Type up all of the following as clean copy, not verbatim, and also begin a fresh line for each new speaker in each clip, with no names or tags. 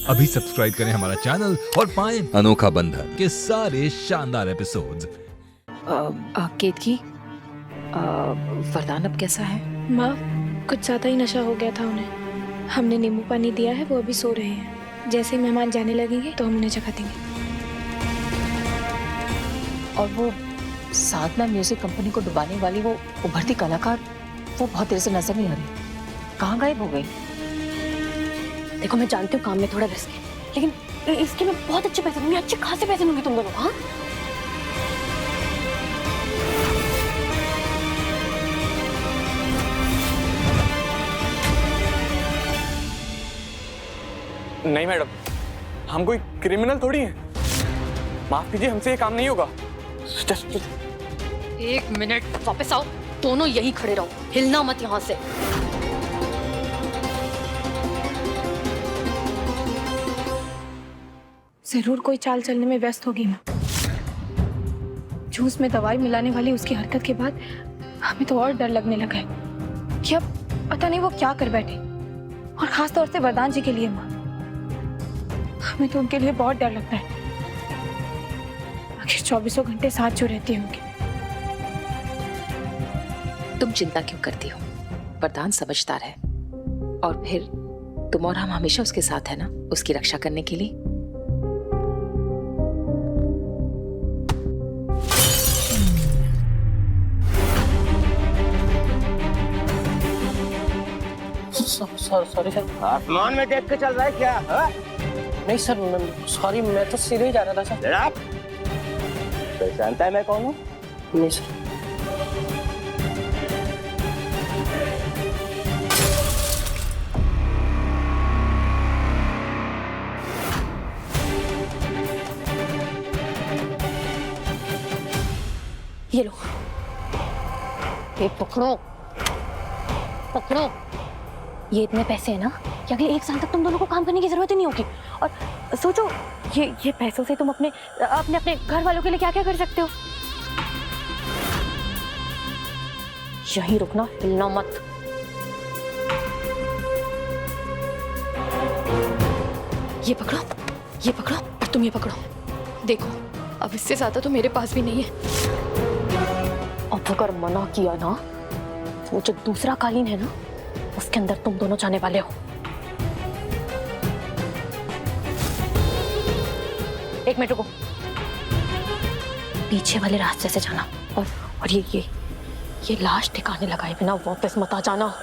अभी सब्सक्राइब करें हमारा चैनल और पाएं अनोखा बंधन के सारे शानदार एपिसोड्स।
केतकी, वरदान अब कैसा है?
माँ, कुछ ज़्यादा ही नशा हो गया था उन्हें। हमने नींबू पानी दिया है, वो अभी सो रहे हैं। जैसे ही मेहमान जाने लगेंगे तो हम उन्हें जगा देंगे।
और वो साधना म्यूजिक कंपनी को डुबाने वाली वो उभरती कलाकार, वो बहुत देर से नजर नहीं आ रही। कहाँ गायब हो गई?
देखो, मैं जानती हूँ काम में थोड़ा रिस्क है, लेकिन इसके मैं बहुत अच्छे पैसे दूंगी, अच्छे खासे पैसे दूंगी तुम दोनों को। हाँ,
नहीं मैडम, हम कोई क्रिमिनल थोड़ी हैं। माफ कीजिए, हमसे ये काम नहीं होगा।
एक मिनट, वापस आओ। दोनों यहीं खड़े रहो, हिलना मत यहाँ से। जरूर कोई चाल चलने में व्यस्त होगी माँ। जूस में दवाई मिलाने वाली उसकी हरकत के बाद हमें तो और डर लगने लगा है कि अब पता नहीं वो क्या कर बैठे। और खास तौर से वरदान जी के लिए माँ, हमें तो उनके लिए बहुत डर लगता है। आखिर 24 घंटे साथ जो रहती होंगी।
तुम चिंता क्यों करती हो? वरदान समझदार है, और फिर तुम और हम हमेशा उसके साथ है ना, उसकी रक्षा करने के लिए।
Sorry sir.
आसमान में देख के चल रहा है क्या? हा?
नहीं सर, सॉरी, मैं तो सीधे ही जा रहा था सर।
जनाब, पहचानता है मैं कौन हूँ?
नहीं सर।
ये लो, ये पकड़ो पकड़ो। ये इतने पैसे हैं ना कि अगले 1 साल तक तुम दोनों को काम करने की जरूरत ही नहीं होगी। और सोचो, ये पैसों से तुम अपने घर वालों के लिए क्या क्या कर सकते हो। यहीं रुकना, हिलना मत। ये पकड़ो, ये पकड़ो, और तुम ये पकड़ो। देखो, अब इससे ज्यादा तो मेरे पास भी नहीं है। अब अगर मना किया ना, वो जो दूसरा कालीन है ना, उसके अंदर तुम दोनों जाने वाले हो। एक मिनट रुको, पीछे वाले रास्ते से जाना, और ये लाश ठिकाने लगाए बिना वापस मत आ जाना।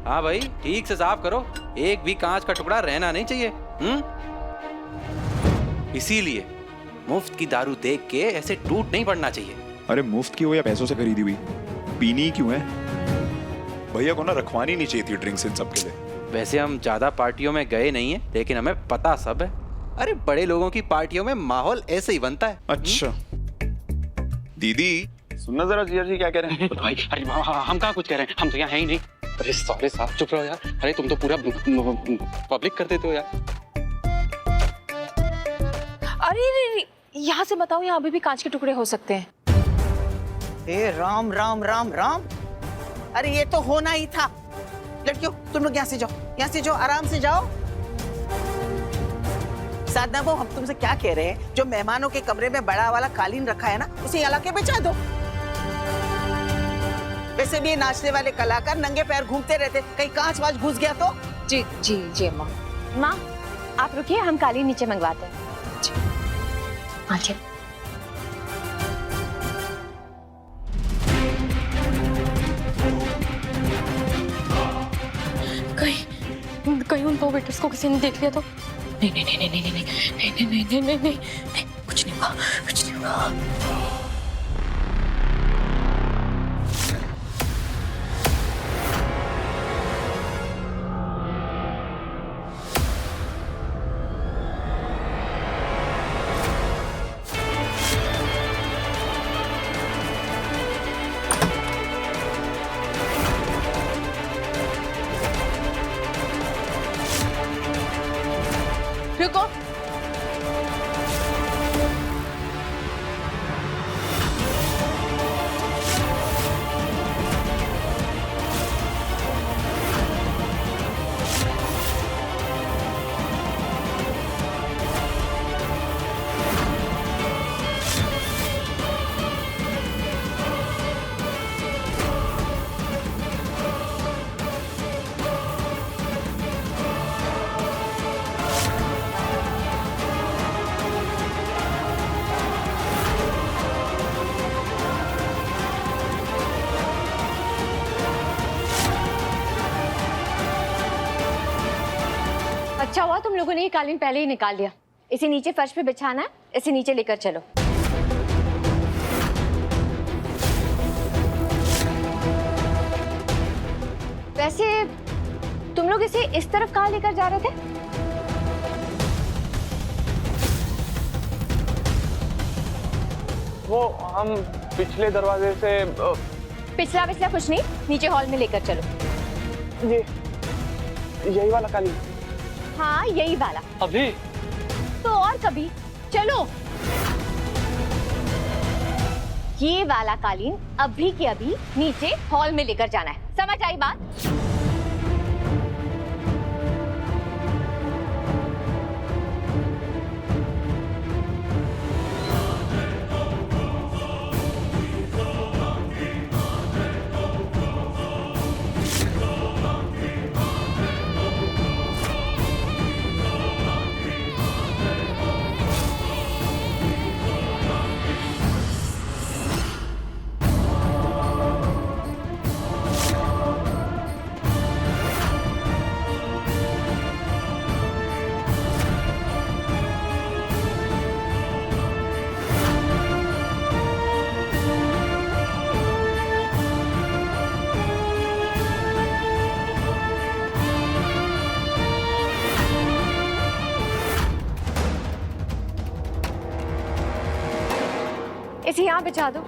हाँ भाई, ठीक से साफ करो, एक भी कांच का टुकड़ा रहना नहीं चाहिए। इसीलिए मुफ्त की दारू देख के ऐसे टूट नहीं पड़ना चाहिए।
अरे मुफ्त की हो या पैसों से खरीदी हुई, पीनी क्यों है? भैया को ना रखवानी नहीं चाहिए थी ड्रिंक्स इन सब के लिए।
वैसे हम ज्यादा पार्टियों में गए नहीं है, लेकिन हमें पता सब है। अरे बड़े लोगों की पार्टियों में माहौल ऐसे ही बनता है।
अच्छा दीदी, सुनना जरा जिया जी क्या कह रहे हैं।
भाई, अरे हम कहाँ कुछ कह रहे हैं, हम तो यहाँ है ही नहीं। अरे सॉरी साहब, चुप रहो यार। अरे तुम तो पूरा पब्लिक कर देते हो यार।
अरे यहाँ से बताओ, यहाँ अभी भी कांच के टुकड़े हो सकते हैं।
ए राम राम राम राम, अरे ये तो होना ही था। लड़कियों, तुम लोग यहाँ से जाओ, यहाँ से जाओ, आराम से जाओ। साधना वो, हम तुमसे क्या कह रहे हैं, जो मेहमानों के कमरे में बड़ा वाला कालीन रखा है ना, उसे यहाँ लाके बिछा दो। वैसे भी ये नाचने वाले कलाकार नंगे पैर घूमते रहते, कहीं कांच वाच घुस गया तो।
जी जी जी माँ।
माँ, आप रुकिए, हम कालीन नीचे मंगवाते हैं। हाँ जी। कहीं उन 2 वेटर्स को किसी ने देख लिया तो? नहीं नहीं नहीं नहीं नहीं नहीं नहीं नहीं नहीं नहीं नहीं, कुछ नहीं हुआ, कुछ नहीं हुआ।
रुको।
अच्छा हुआ तुम लोगों ने ये कालीन पहले ही निकाल लिया। इसे नीचे फर्श पे बिछाना है, इसे नीचे लेकर चलो। वैसे तुम लोग इसे इस तरफ कहाँ लेकर जा रहे थे?
वो हम पिछले दरवाजे से
पिछला कुछ नहीं, नीचे हॉल में लेकर चलो।
यही वाला कालीन?
हाँ यही वाला।
अभी?
तो और कभी? चलो। ये वाला कालीन अभी के अभी नीचे हॉल में लेकर जाना है, समझ आई बात? इसे यहाँ बिछा दो।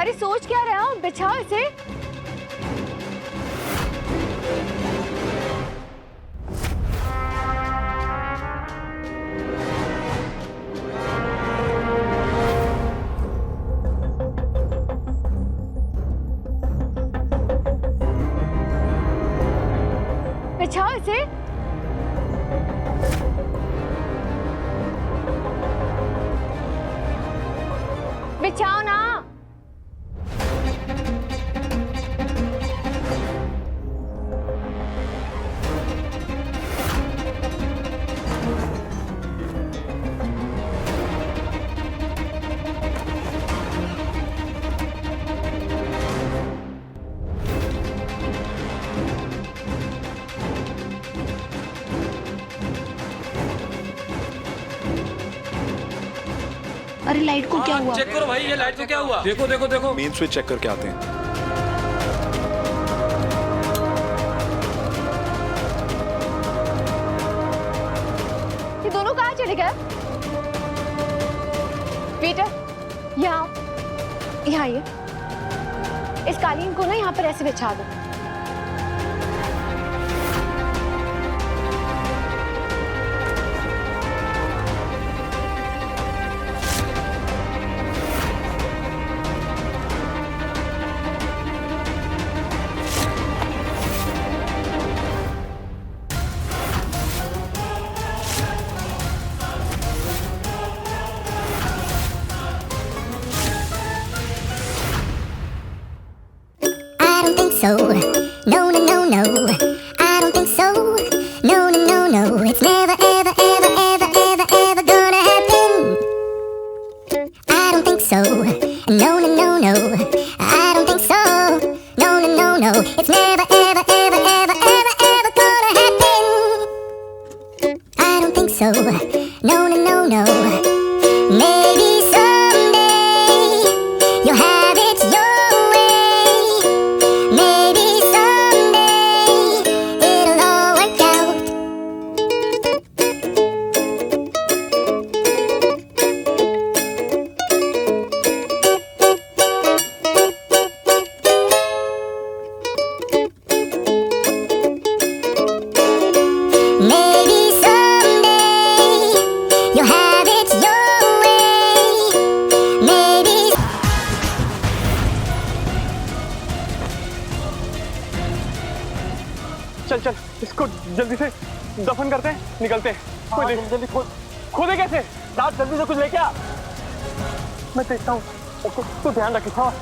अरे सोच क्या रहे हो, बिछाओ इसे। बिछाओ इसे। बिछाओ ना।
अरे लाइट को क्या हुआ?
चेक करो भाई, ये लाइट को क्या हुआ? देखो देखो देखो।
मेन स्विच चेक करके आते हैं।
ये दोनों कहाँ चले गए? पीटर, यहाँ आइए। इस कालीन को ना यहाँ पर ऐसे बिछा दो।
So, no, no, no, no, I don't think so. No, no, no, no, it's never, ever, ever, ever, ever, ever gonna happen. I don't think so. No, no, no, no, I don't think so. No, no, no, no, it's never, ever, ever, ever, ever, ever gonna happen. I don't think so. No, no, no, no. Maybe someday you'll have it your way. Maybe someday
चल चल इसको जल्दी से दफन करते हैं, निकलते हैं। कोई देख जल्दी खोदे कैसे? दाद जल्दी से कुछ लेके आ। मैं देखता हूँ, तो ध्यान रखिए। हाँ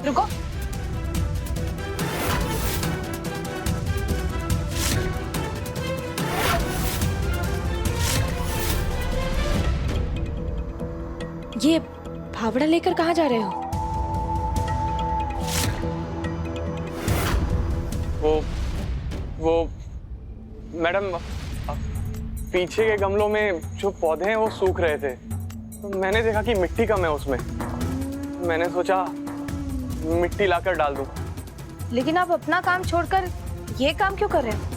रुको। ये फावड़ा लेकर कहाँ जा रहे हो?
वो मैडम, पीछे के गमलों में जो पौधे हैं वो सूख रहे थे, तो मैंने देखा कि मिट्टी कम है उसमें, मैंने सोचा मिट्टी लाकर डाल दूं।
लेकिन आप अपना काम छोड़कर ये काम क्यों कर रहे हो?